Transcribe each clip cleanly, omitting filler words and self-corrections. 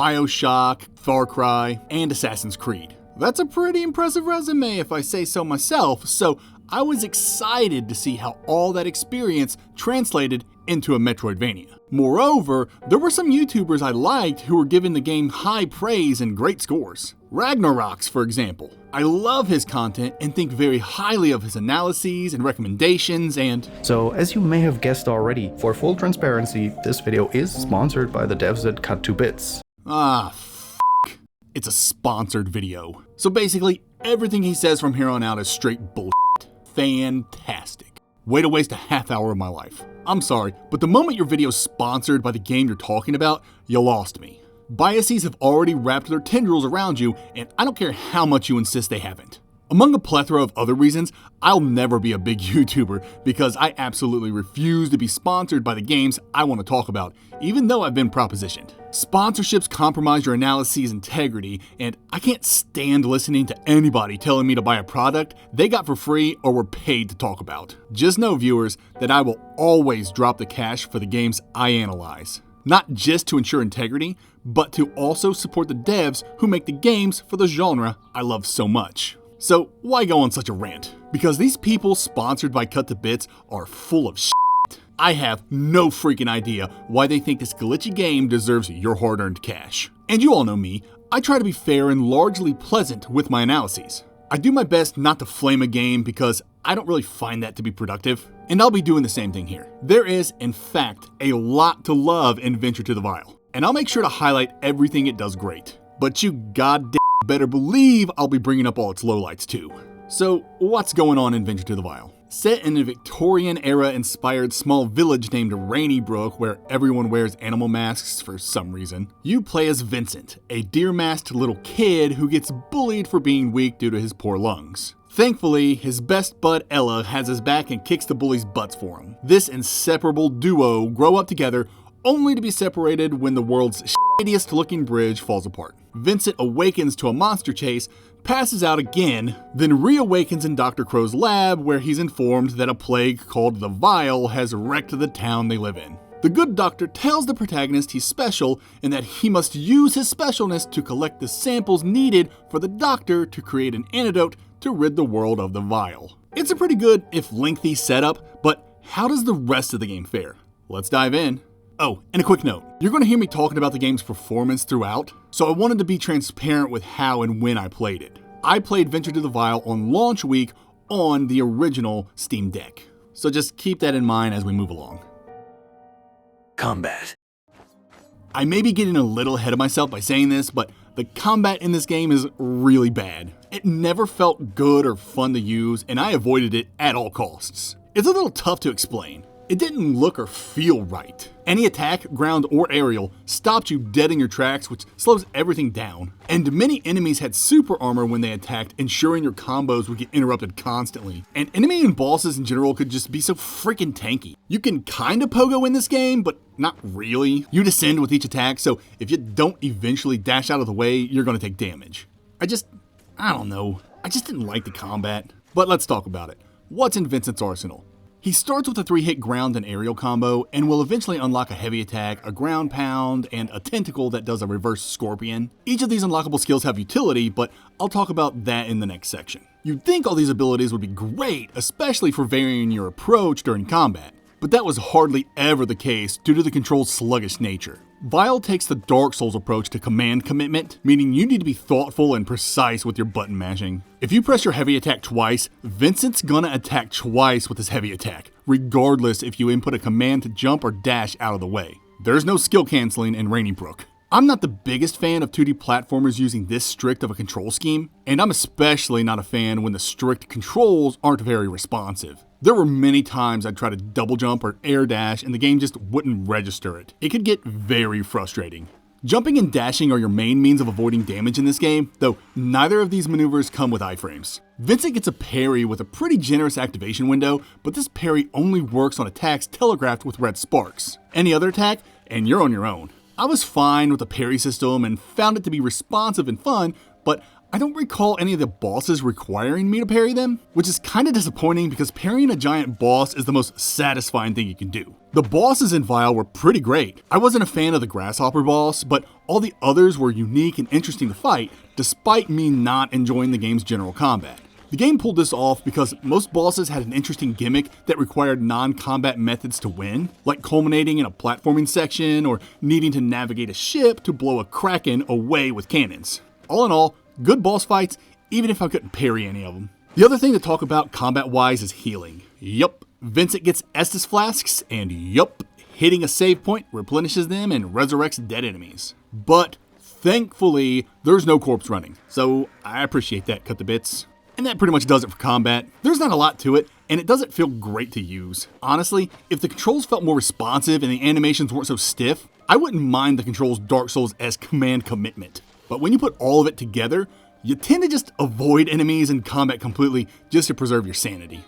Bioshock, Far Cry, and Assassin's Creed. That's a pretty impressive resume if I say so myself, so I was excited to see how all that experience translated into a Metroidvania. Moreover, there were some YouTubers I liked who were giving the game high praise and great scores. Ragnarok's, for example. I love his content and think very highly of his analyses and recommendations and... So, as you may have guessed already, for full transparency, this video is sponsored by the devs at Cut2Bits. It's a sponsored video. So basically, everything he says from here on out is straight bullshit. Fantastic. Way to waste a half hour of my life. I'm sorry, but the moment your video is sponsored by the game you're talking about, you lost me. Biases have already wrapped their tendrils around you, and I don't care how much you insist they haven't. Among a plethora of other reasons, I'll never be a big YouTuber because I absolutely refuse to be sponsored by the games I want to talk about, even though I've been propositioned. Sponsorships compromise your analysis' integrity, and I can't stand listening to anybody telling me to buy a product they got for free or were paid to talk about. Just know, viewers, that I will always drop the cash for the games I analyze. Not just to ensure integrity, but to also support the devs who make the games for the genre I love so much. So why go on such a rant? Because these people sponsored by Cut2Bits are full of shit. I have no freaking idea why they think this glitchy game deserves your hard-earned cash. And you all know me, I try to be fair and largely pleasant with my analyses. I do my best not to flame a game because I don't really find that to be productive, and I'll be doing the same thing here. There is, in fact, a lot to love in Venture to the Vile, and I'll make sure to highlight everything it does great. But you goddamn better believe I'll be bringing up all its lowlights too. So, what's going on in Venture to the Vile? Set in a Victorian-era inspired small village named Rainybrook where everyone wears animal masks for some reason, you play as Vincent, a deer-masked little kid who gets bullied for being weak due to his poor lungs. Thankfully, his best bud Ella has his back and kicks the bullies' butts for him. This inseparable duo grow up together only to be separated when the world's shittiest looking bridge falls apart. Vincent awakens to a monster chase, passes out again, then reawakens in Dr. Crow's lab where he's informed that a plague called the Vile has wrecked the town they live in. The good doctor tells the protagonist he's special and that he must use his specialness to collect the samples needed for the doctor to create an antidote to rid the world of the Vile. It's a pretty good, if lengthy, setup, but how does the rest of the game fare? Let's dive in. Oh, and a quick note, you're going to hear me talking about the game's performance throughout, so I wanted to be transparent with how and when I played it. I played Venture to the Vile on launch week on the original Steam Deck, so just keep that in mind as we move along. Combat. I may be getting a little ahead of myself by saying this, but the combat in this game is really bad. It never felt good or fun to use, and I avoided it at all costs. It's a little tough to explain. It didn't look or feel right. Any attack, ground or aerial, stopped you dead in your tracks, which slows everything down. And many enemies had super armor when they attacked, ensuring your combos would get interrupted constantly. And enemy and bosses in general could just be so freaking tanky. You can kinda pogo in this game, but not really. You descend with each attack, so if you don't eventually dash out of the way, you're gonna take damage. I don't know. I just didn't like the combat. But let's talk about it. What's in Vincent's arsenal? He starts with a 3-hit ground and aerial combo and will eventually unlock a heavy attack, a ground pound, and a tentacle that does a reverse scorpion. Each of these unlockable skills have utility, but I'll talk about that in the next section. You'd think all these abilities would be great, especially for varying your approach during combat, but that was hardly ever the case due to the control's sluggish nature. Vile takes the Dark Souls approach to command commitment, meaning you need to be thoughtful and precise with your button mashing. If you press your heavy attack twice, Vincent's gonna attack twice with his heavy attack, regardless if you input a command to jump or dash out of the way. There's no skill canceling in Rainybrook. I'm not the biggest fan of 2D platformers using this strict of a control scheme, and I'm especially not a fan when the strict controls aren't very responsive. There were many times I'd try to double jump or air dash and the game just wouldn't register it. It could get very frustrating. Jumping and dashing are your main means of avoiding damage in this game, though neither of these maneuvers come with iframes. Vincent gets a parry with a pretty generous activation window, but this parry only works on attacks telegraphed with red sparks. Any other attack, and you're on your own. I was fine with the parry system and found it to be responsive and fun, but I don't recall any of the bosses requiring me to parry them, which is kind of disappointing because parrying a giant boss is the most satisfying thing you can do. The bosses in Vile were pretty great. I wasn't a fan of the grasshopper boss, but all the others were unique and interesting to fight, despite me not enjoying the game's general combat. The game pulled this off because most bosses had an interesting gimmick that required non-combat methods to win, like culminating in a platforming section or needing to navigate a ship to blow a kraken away with cannons. All in all, good boss fights, even if I couldn't parry any of them. The other thing to talk about combat-wise is healing. Yup, Vincent gets Estus flasks, and yup, hitting a save point replenishes them and resurrects dead enemies. But thankfully, there's no corpse running, so I appreciate that, cut to bits. And that pretty much does it for combat. There's not a lot to it, and it doesn't feel great to use. Honestly, if the controls felt more responsive and the animations weren't so stiff, I wouldn't mind the controls Dark Souls-esque command commitment. But when you put all of it together, you tend to just avoid enemies and combat completely just to preserve your sanity.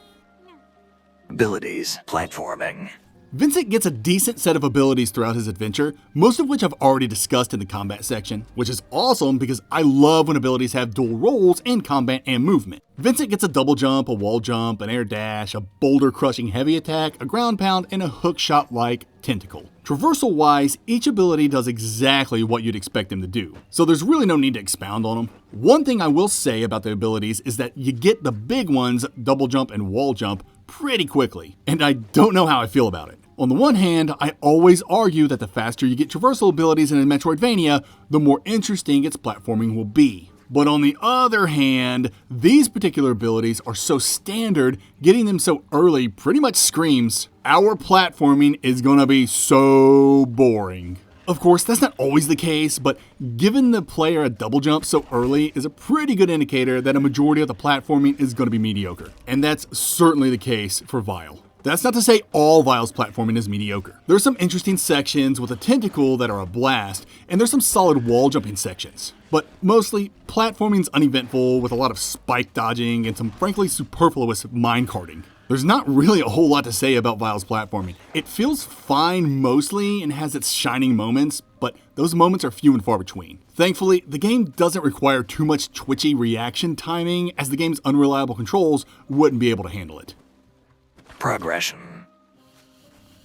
Abilities, platforming. Vincent gets a decent set of abilities throughout his adventure, most of which I've already discussed in the combat section, which is awesome because I love when abilities have dual roles in combat and movement. Vincent gets a double jump, a wall jump, an air dash, a boulder crushing heavy attack, a ground pound, and a hook shot like tentacle. Traversal wise, each ability does exactly what you'd expect them to do, so there's really no need to expound on them. One thing I will say about the abilities is that you get the big ones, double jump and wall jump, pretty quickly, and I don't know how I feel about it. On the one hand, I always argue that the faster you get traversal abilities in a Metroidvania, the more interesting its platforming will be. But on the other hand, these particular abilities are so standard, getting them so early pretty much screams, our platforming is gonna be so boring. Of course, that's not always the case, but giving the player a double jump so early is a pretty good indicator that a majority of the platforming is gonna be mediocre. And that's certainly the case for Vile. That's not to say all Vile's platforming is mediocre. There's some interesting sections with a tentacle that are a blast, and there's some solid wall jumping sections. But mostly, platforming's uneventful with a lot of spike dodging and some frankly superfluous minecarting. There's not really a whole lot to say about Vile's platforming. It feels fine mostly and has its shining moments, but those moments are few and far between. Thankfully, the game doesn't require too much twitchy reaction timing, as the game's unreliable controls wouldn't be able to handle it. Progression.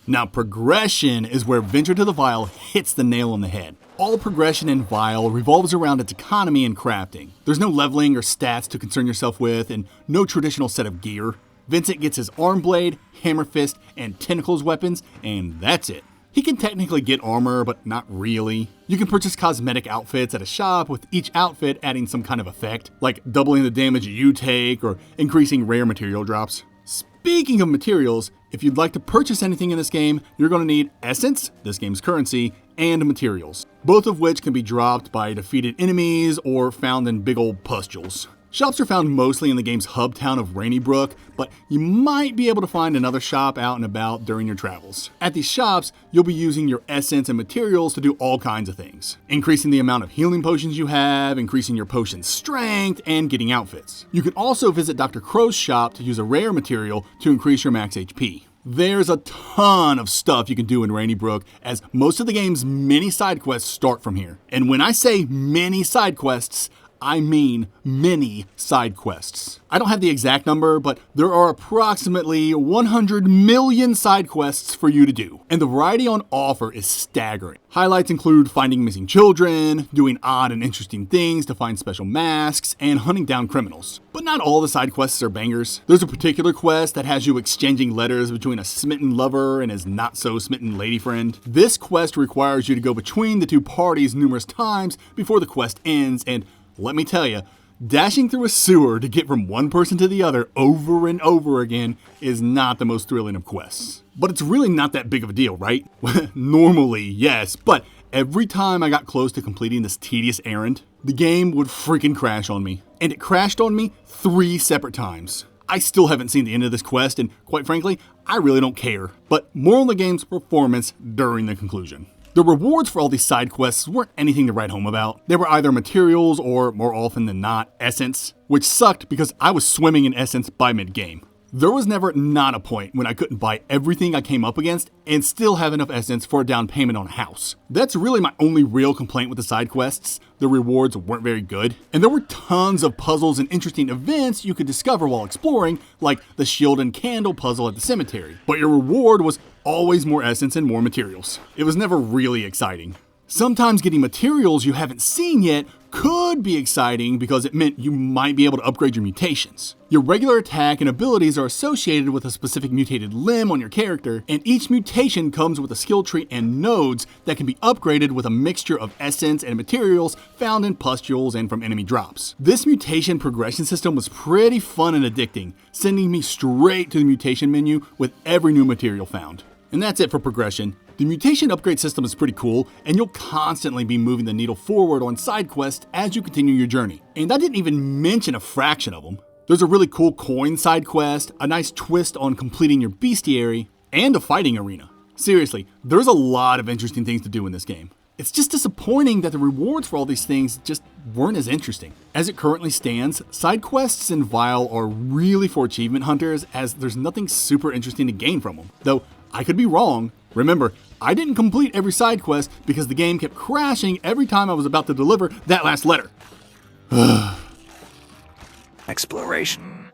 Now, progression is where Venture to the Vile hits the nail on the head. All progression in Vile revolves around its economy and crafting. There's no leveling or stats to concern yourself with, and no traditional set of gear. Vincent gets his arm blade, hammer fist, and tentacles weapons, and that's it. He can technically get armor, but not really. You can purchase cosmetic outfits at a shop, with each outfit adding some kind of effect, like doubling the damage you take or increasing rare material drops. Speaking of materials, if you'd like to purchase anything in this game, you're going to need essence, this game's currency, and materials, both of which can be dropped by defeated enemies or found in big old pustules. Shops are found mostly in the game's hub town of Rainybrook, but you might be able to find another shop out and about during your travels. At these shops, you'll be using your essence and materials to do all kinds of things, increasing the amount of healing potions you have, increasing your potion's strength, and getting outfits. You can also visit Dr. Crow's shop to use a rare material to increase your max HP. There's a ton of stuff you can do in Rainybrook, as most of the game's many side quests start from here. And when I say many side quests, I mean many side quests. I don't have the exact number, but there are approximately 100 million side quests for you to do, and the variety on offer is staggering. Highlights include finding missing children, doing odd and interesting things to find special masks, and hunting down criminals. But not all the side quests are bangers. There's a particular quest that has you exchanging letters between a smitten lover and his not-so-smitten lady friend. This quest requires you to go between the two parties numerous times before the quest ends, and let me tell you, dashing through a sewer to get from one person to the other over and over again is not the most thrilling of quests. But it's really not that big of a deal, right? Normally, yes, but every time I got close to completing this tedious errand, the game would freaking crash on me. And it crashed on me 3 separate times. I still haven't seen the end of this quest, and quite frankly, I really don't care. But more on the game's performance during the conclusion. The rewards for all these side quests weren't anything to write home about. They were either materials or, more often than not, essence, which sucked because I was swimming in essence by mid-game. There was never not a point when I couldn't buy everything I came up against and still have enough essence for a down payment on a house. That's really my only real complaint with the side quests. The rewards weren't very good, and there were tons of puzzles and interesting events you could discover while exploring, like the shield and candle puzzle at the cemetery. But your reward was always more essence and more materials. It was never really exciting. Sometimes getting materials you haven't seen yet could be exciting because it meant you might be able to upgrade your mutations. Your regular attack and abilities are associated with a specific mutated limb on your character, and each mutation comes with a skill tree and nodes that can be upgraded with a mixture of essence and materials found in pustules and from enemy drops. This mutation progression system was pretty fun and addicting, sending me straight to the mutation menu with every new material found. And that's it for progression. The mutation upgrade system is pretty cool, and you'll constantly be moving the needle forward on side quests as you continue your journey. And I didn't even mention a fraction of them. There's a really cool coin side quest, a nice twist on completing your bestiary, and a fighting arena. Seriously, there's a lot of interesting things to do in this game. It's just disappointing that the rewards for all these things just weren't as interesting. As it currently stands, side quests in Vile are really for achievement hunters, as there's nothing super interesting to gain from them. Though, I could be wrong. Remember, I didn't complete every side quest because the game kept crashing every time I was about to deliver that last letter. Exploration.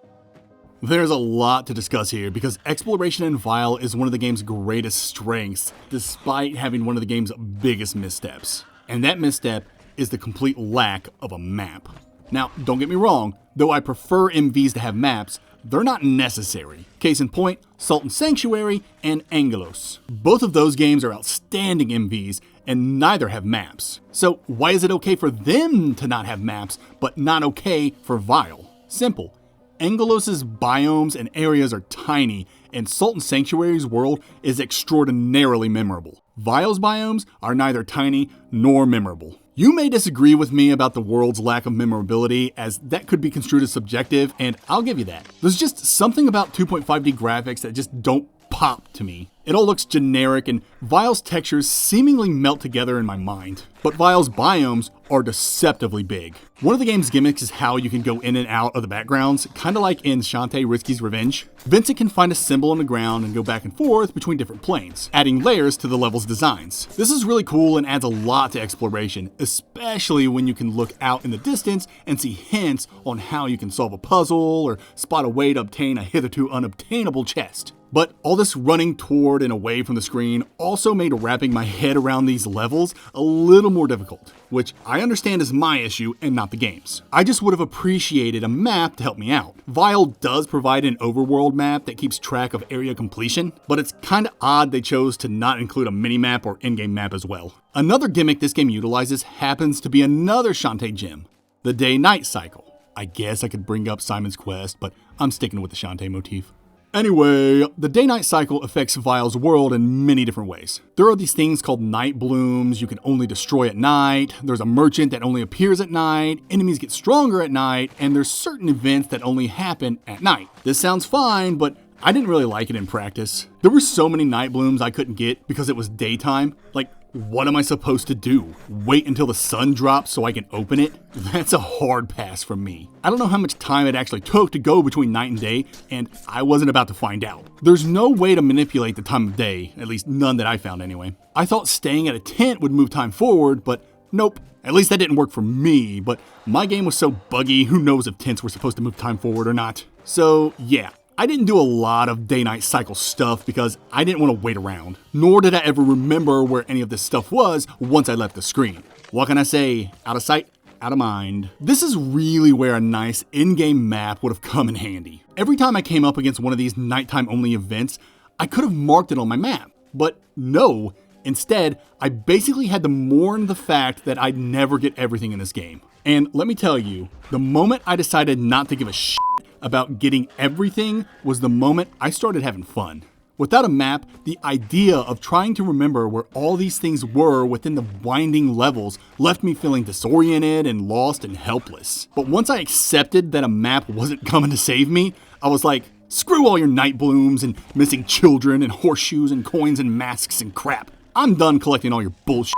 There's a lot to discuss here because exploration in Vile is one of the game's greatest strengths, despite having one of the game's biggest missteps. And that misstep is the complete lack of a map. Now, don't get me wrong, though I prefer MVs to have maps, they're not necessary. Case in point, Sultan Sanctuary and Angelos. Both of those games are outstanding MVs, and neither have maps. So why is it okay for them to not have maps, but not okay for Vile? Simple. Angelos' biomes and areas are tiny, and Sultan Sanctuary's world is extraordinarily memorable. Vile's biomes are neither tiny nor memorable. You may disagree with me about the world's lack of memorability, as that could be construed as subjective, and I'll give you that. There's just something about 2.5D graphics that just don't pop to me. It all looks generic, and Vile's textures seemingly melt together in my mind. But Vile's biomes are deceptively big. One of the game's gimmicks is how you can go in and out of the backgrounds, kinda like in Shantae Risky's Revenge. Vincent can find a symbol on the ground and go back and forth between different planes, adding layers to the level's designs. This is really cool and adds a lot to exploration, especially when you can look out in the distance and see hints on how you can solve a puzzle or spot a way to obtain a hitherto unobtainable chest. But all this running toward and away from the screen also made wrapping my head around these levels a little more difficult, which I understand is my issue and not the game's. I just would have appreciated a map to help me out. Vile does provide an overworld map that keeps track of area completion, but it's kinda odd they chose to not include a mini-map or in-game map as well. Another gimmick this game utilizes happens to be another Shantae gem, the day-night cycle. I guess I could bring up Simon's Quest, but I'm sticking with the Shantae motif. Anyway, the day-night cycle affects Vile's world in many different ways. There are these things called night blooms you can only destroy at night, there's a merchant that only appears at night, enemies get stronger at night, and there's certain events that only happen at night. This sounds fine, but I didn't really like it in practice. There were so many night blooms I couldn't get because it was daytime. Like, what am I supposed to do? Wait until the sun drops so I can open it? That's a hard pass from me. I don't know how much time it actually took to go between night and day, and I wasn't about to find out. There's no way to manipulate the time of day, at least none that I found anyway. I thought staying at a tent would move time forward, but nope. At least that didn't work for me, but my game was so buggy, who knows if tents were supposed to move time forward or not. So yeah. I didn't do a lot of day-night cycle stuff because I didn't want to wait around, nor did I ever remember where any of this stuff was once I left the screen. What can I say? Out of sight, out of mind. This is really where a nice in-game map would have come in handy. Every time I came up against one of these nighttime-only events, I could have marked it on my map, but no. Instead, I basically had to mourn the fact that I'd never get everything in this game. And let me tell you, the moment I decided not to give a shit about getting everything was the moment I started having fun. Without a map, the idea of trying to remember where all these things were within the winding levels left me feeling disoriented and lost and helpless. But once I accepted that a map wasn't coming to save me, I was like, screw all your night blooms and missing children and horseshoes and coins and masks and crap. I'm done collecting all your bullshit.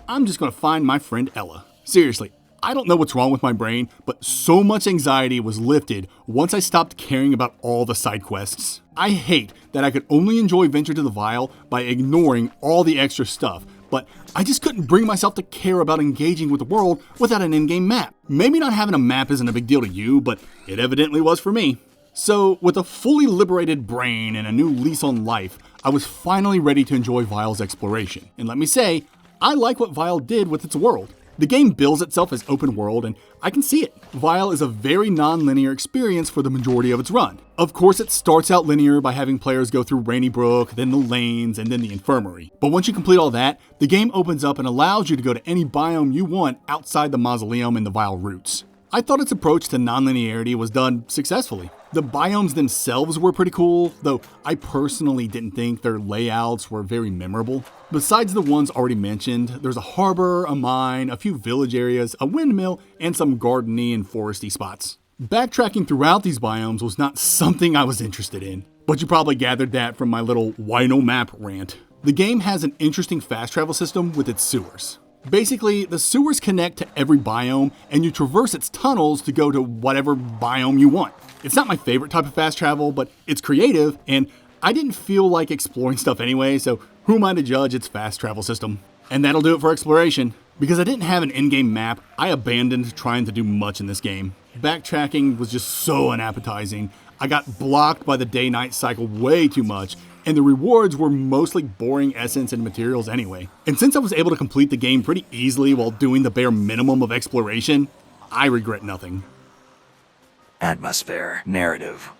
I'm just gonna find my friend Ella. Seriously, I don't know what's wrong with my brain, but so much anxiety was lifted once I stopped caring about all the side quests. I hate that I could only enjoy Venture to the Vial by ignoring all the extra stuff, but I just couldn't bring myself to care about engaging with the world without an in-game map. Maybe not having a map isn't a big deal to you, but it evidently was for me. So, with a fully liberated brain and a new lease on life, I was finally ready to enjoy Vial's exploration. And let me say, I like what Vial did with its world. The game bills itself as open world, and I can see it. Vial is a very non-linear experience for the majority of its run. Of course, it starts out linear by having players go through Rainy Brook, then the lanes, and then the infirmary. But once you complete all that, the game opens up and allows you to go to any biome you want outside the mausoleum and the Vial routes. I thought its approach to non-linearity was done successfully. The biomes themselves were pretty cool, though I personally didn't think their layouts were very memorable. Besides the ones already mentioned, there's a harbor, a mine, a few village areas, a windmill, and some gardeny and foresty spots. Backtracking throughout these biomes was not something I was interested in, but you probably gathered that from my little why no map rant. The game has an interesting fast travel system with its sewers. Basically, the sewers connect to every biome, and you traverse its tunnels to go to whatever biome you want. It's not my favorite type of fast travel, but it's creative, and I didn't feel like exploring stuff anyway, so who am I to judge its fast travel system? And that'll do it for exploration. Because I didn't have an in-game map, I abandoned trying to do much in this game. Backtracking was just so unappetizing. I got blocked by the day-night cycle way too much, and the rewards were mostly boring essence and materials anyway. And since I was able to complete the game pretty easily while doing the bare minimum of exploration, I regret nothing. Atmosphere. Narrative.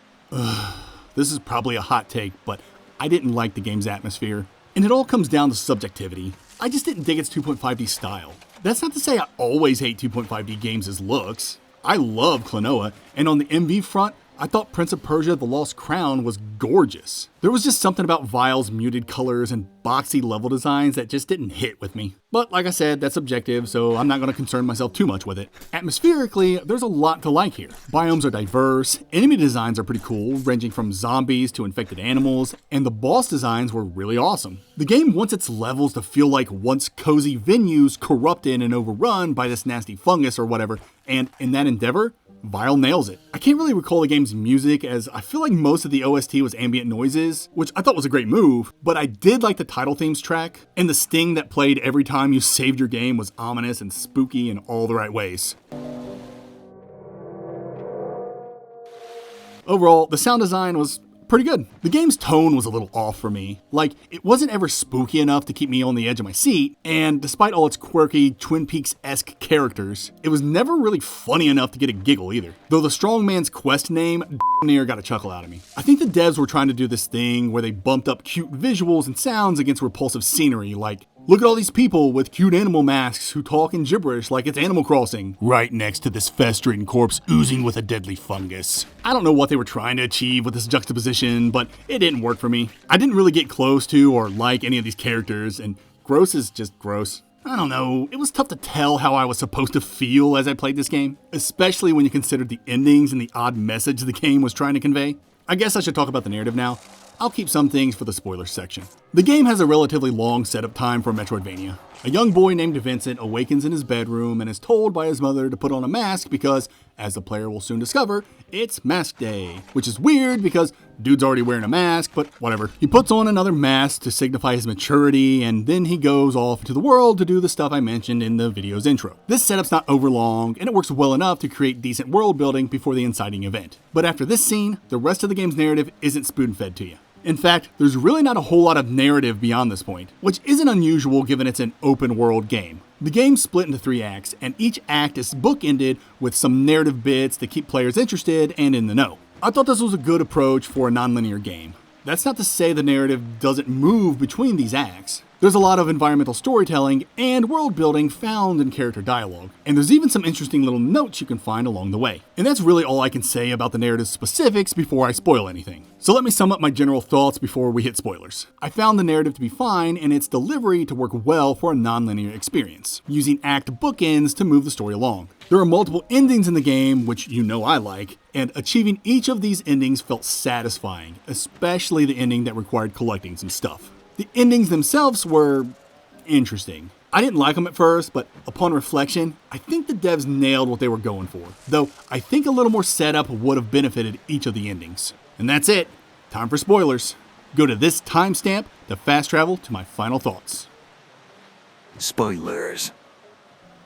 This is probably a hot take, but I didn't like the game's atmosphere. And it all comes down to subjectivity. I just didn't dig its 2.5D style. That's not to say I always hate 2.5D games' looks. I love Klonoa, and on the MV front, I thought Prince of Persia: The Lost Crown was gorgeous. There was just something about Vial's muted colors and boxy level designs that just didn't hit with me. But like I said, that's subjective, so I'm not going to concern myself too much with it. Atmospherically, there's a lot to like here. Biomes are diverse, enemy designs are pretty cool, ranging from zombies to infected animals, and the boss designs were really awesome. The game wants its levels to feel like once cozy venues corrupted and overrun by this nasty fungus or whatever, and in that endeavor, Vial nails it. I can't really recall the game's music, as I feel like most of the OST was ambient noises, which I thought was a great move, but I did like the title theme's track, and the sting that played every time you saved your game was ominous and spooky in all the right ways. Overall, the sound design was pretty good. The game's tone was a little off for me. Like, it wasn't ever spooky enough to keep me on the edge of my seat, and despite all its quirky, Twin Peaks-esque characters, it was never really funny enough to get a giggle either. Though the strongman's quest name near got a chuckle out of me. I think the devs were trying to do this thing where they bumped up cute visuals and sounds against repulsive scenery, like, look at all these people with cute animal masks who talk in gibberish like it's Animal Crossing, right next to this festering corpse oozing with a deadly fungus. I don't know what they were trying to achieve with this juxtaposition, but it didn't work for me. I didn't really get close to or like any of these characters, and gross is just gross. I don't know, it was tough to tell how I was supposed to feel as I played this game, especially when you considered the endings and the odd message the game was trying to convey. I guess I should talk about the narrative now. I'll keep some things for the spoilers section. The game has a relatively long setup time for Metroidvania. A young boy named Vincent awakens in his bedroom and is told by his mother to put on a mask because, as the player will soon discover, it's Mask Day. Which is weird because dude's already wearing a mask, but whatever. He puts on another mask to signify his maturity, and then he goes off into the world to do the stuff I mentioned in the video's intro. This setup's not overlong, and it works well enough to create decent world building before the inciting event. But after this scene, the rest of the game's narrative isn't spoon-fed to you. In fact, there's really not a whole lot of narrative beyond this point, which isn't unusual given it's an open world game. The game's split into 3 acts, and each act is bookended with some narrative bits to keep players interested and in the know. I thought this was a good approach for a non-linear game. That's not to say the narrative doesn't move between these acts. There's a lot of environmental storytelling and world building found in character dialogue, and there's even some interesting little notes you can find along the way. And that's really all I can say about the narrative specifics before I spoil anything. So let me sum up my general thoughts before we hit spoilers. I found the narrative to be fine and its delivery to work well for a non-linear experience, using act bookends to move the story along. There are multiple endings in the game, which you know I like, and achieving each of these endings felt satisfying, especially the ending that required collecting some stuff. The endings themselves were interesting. I didn't like them at first, but upon reflection, I think the devs nailed what they were going for, though I think a little more setup would have benefited each of the endings. And that's it. Time for spoilers. Go to this timestamp to fast travel to my final thoughts. Spoilers.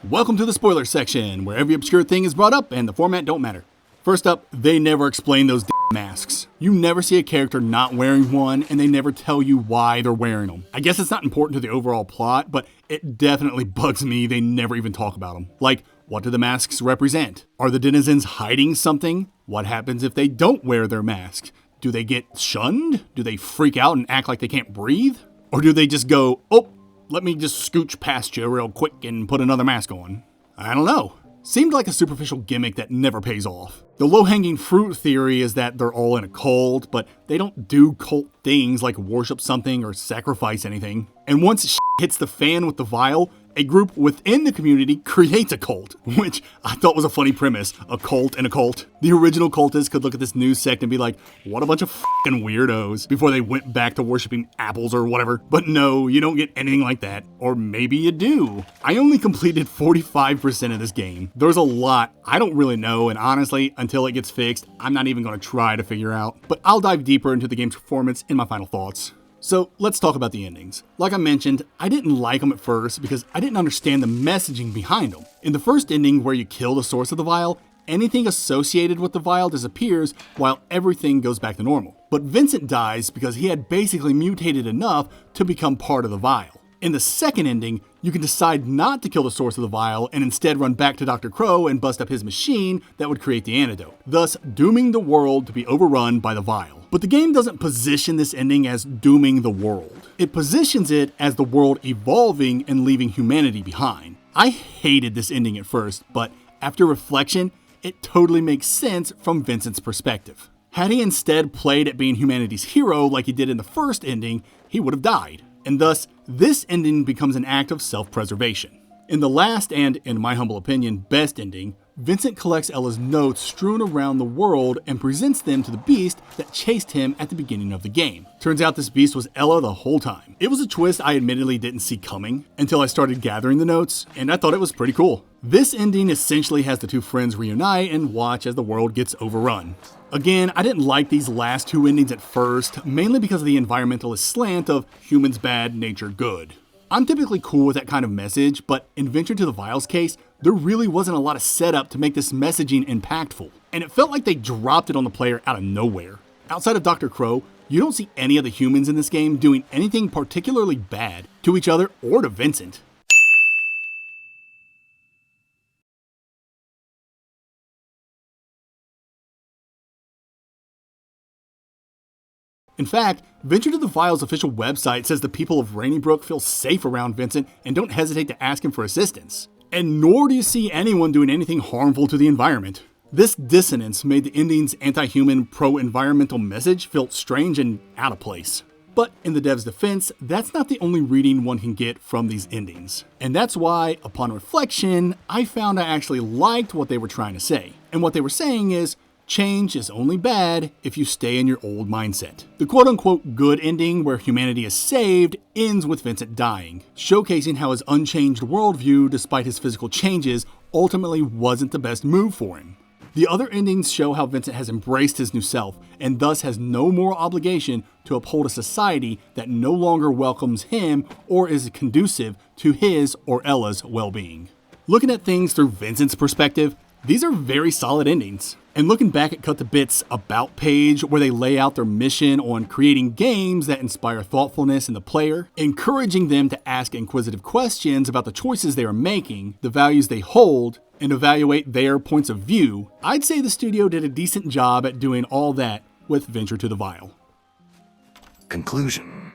Welcome to the spoiler section, where every obscure thing is brought up and the format don't matter. First up, they never explain those masks. You never see a character not wearing one, and they never tell you why they're wearing them. I guess it's not important to the overall plot, but it definitely bugs me they never even talk about them. Like, what do the masks represent? Are the denizens hiding something? What happens if they don't wear their mask? Do they get shunned? Do they freak out and act like they can't breathe? Or do they just go, oh, let me just scooch past you real quick and put another mask on? I don't know. Seemed like a superficial gimmick that never pays off. The low-hanging fruit theory is that they're all in a cult, but they don't do cult things like worship something or sacrifice anything. And once shit hits the fan with the vial, a group within the community creates a cult, which I thought was a funny premise, a cult in a cult. The original cultists could look at this new sect and be like, what a bunch of fucking weirdos, before they went back to worshiping apples or whatever. But no, you don't get anything like that. Or maybe you do. I only completed 45% of this game. There's a lot I don't really know, and honestly, until it gets fixed, I'm not even going to try to figure out. But I'll dive deeper into the game's performance in my final thoughts. So let's talk about the endings. Like I mentioned, I didn't like them at first because I didn't understand the messaging behind them. In the first ending, where you kill the source of the vial, anything associated with the vial disappears while everything goes back to normal. But Vincent dies because he had basically mutated enough to become part of the vial. In the second ending, you can decide not to kill the source of the vial and instead run back to Dr. Crow and bust up his machine that would create the antidote, thus dooming the world to be overrun by the vial. But the game doesn't position this ending as dooming the world. It positions it as the world evolving and leaving humanity behind. I hated this ending at first, but after reflection, it totally makes sense from Vincent's perspective. Had he instead played at being humanity's hero like he did in the first ending, he would have died. And thus, this ending becomes an act of self-preservation. In the last and, in my humble opinion, best ending, Vincent collects Ella's notes strewn around the world and presents them to the beast that chased him at the beginning of the game. Turns out this beast was Ella the whole time. It was a twist I admittedly didn't see coming until I started gathering the notes, and I thought it was pretty cool. This ending essentially has the two friends reunite and watch as the world gets overrun. Again, I didn't like these last two endings at first, mainly because of the environmentalist slant of humans bad, nature good. I'm typically cool with that kind of message, but in Venture to the Vial's case, there really wasn't a lot of setup to make this messaging impactful, and it felt like they dropped it on the player out of nowhere. Outside of Dr. Crow, you don't see any of the humans in this game doing anything particularly bad to each other or to Vincent. In fact, Venture to the Vial's official website says the people of Rainybrook feel safe around Vincent and don't hesitate to ask him for assistance. And nor do you see anyone doing anything harmful to the environment. This dissonance made the ending's anti-human, pro-environmental message feel strange and out of place. But in the dev's defense, that's not the only reading one can get from these endings. And that's why, upon reflection, I found I actually liked what they were trying to say. And what they were saying is, change is only bad if you stay in your old mindset. The quote-unquote good ending, where humanity is saved, ends with Vincent dying, showcasing how his unchanged worldview, despite his physical changes, ultimately wasn't the best move for him. The other endings show how Vincent has embraced his new self, and thus has no moral obligation to uphold a society that no longer welcomes him or is conducive to his or Ella's well-being. Looking at things through Vincent's perspective, these are very solid endings. And looking back at Cut to Bits' About page, where they lay out their mission on creating games that inspire thoughtfulness in the player, encouraging them to ask inquisitive questions about the choices they are making, the values they hold, and evaluate their points of view, I'd say the studio did a decent job at doing all that with Venture to the Vial. Conclusion.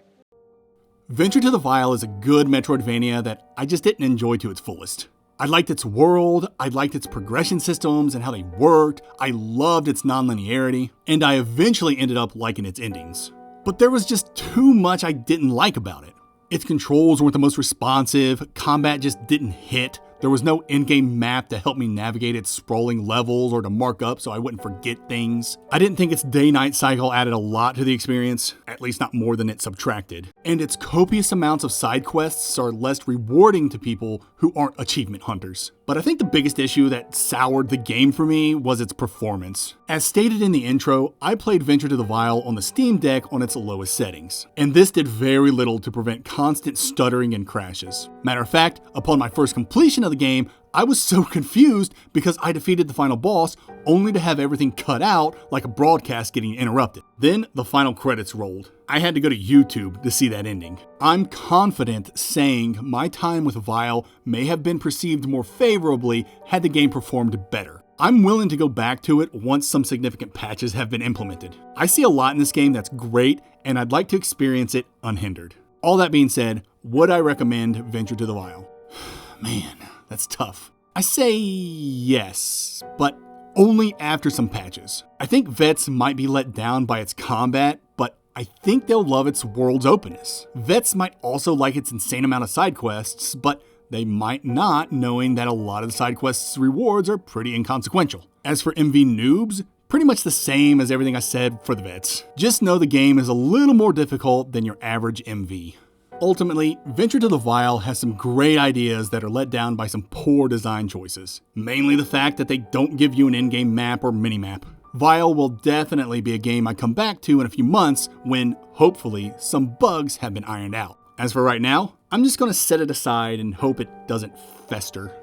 Venture to the Vial is a good Metroidvania that I just didn't enjoy to its fullest. I liked its world, I liked its progression systems and how they worked, I loved its non-linearity, and I eventually ended up liking its endings. But there was just too much I didn't like about it. Its controls weren't the most responsive, combat just didn't hit, There was no in-game map to help me navigate its scrolling levels or to mark up so I wouldn't forget things. I didn't think its day-night cycle added a lot to the experience, at least not more than it subtracted. And its copious amounts of side quests are less rewarding to people who aren't achievement hunters. But I think the biggest issue that soured the game for me was its performance. As stated in the intro, I played Venture to the Vile on the Steam Deck on its lowest settings, and this did very little to prevent constant stuttering and crashes. Matter of fact, upon my first completion of the game, I was so confused because I defeated the final boss only to have everything cut out like a broadcast getting interrupted. Then the final credits rolled. I had to go to YouTube to see that ending. I'm confident saying my time with Vile may have been perceived more favorably had the game performed better. I'm willing to go back to it once some significant patches have been implemented. I see a lot in this game that's great, and I'd like to experience it unhindered. All that being said, would I recommend Venture to the Vile? Man, that's tough. I say yes, but only after some patches. I think vets might be let down by its combat, but I think they'll love its world's openness. Vets might also like its insane amount of side quests, but they might not, knowing that a lot of the side quests' rewards are pretty inconsequential. As for MV noobs, pretty much the same as everything I said for the vets. Just know the game is a little more difficult than your average MV. Ultimately, Venture to the Vile has some great ideas that are let down by some poor design choices. Mainly the fact that they don't give you an in-game map or mini-map. Vile will definitely be a game I come back to in a few months when, hopefully, some bugs have been ironed out. As for right now, I'm just gonna set it aside and hope it doesn't fester.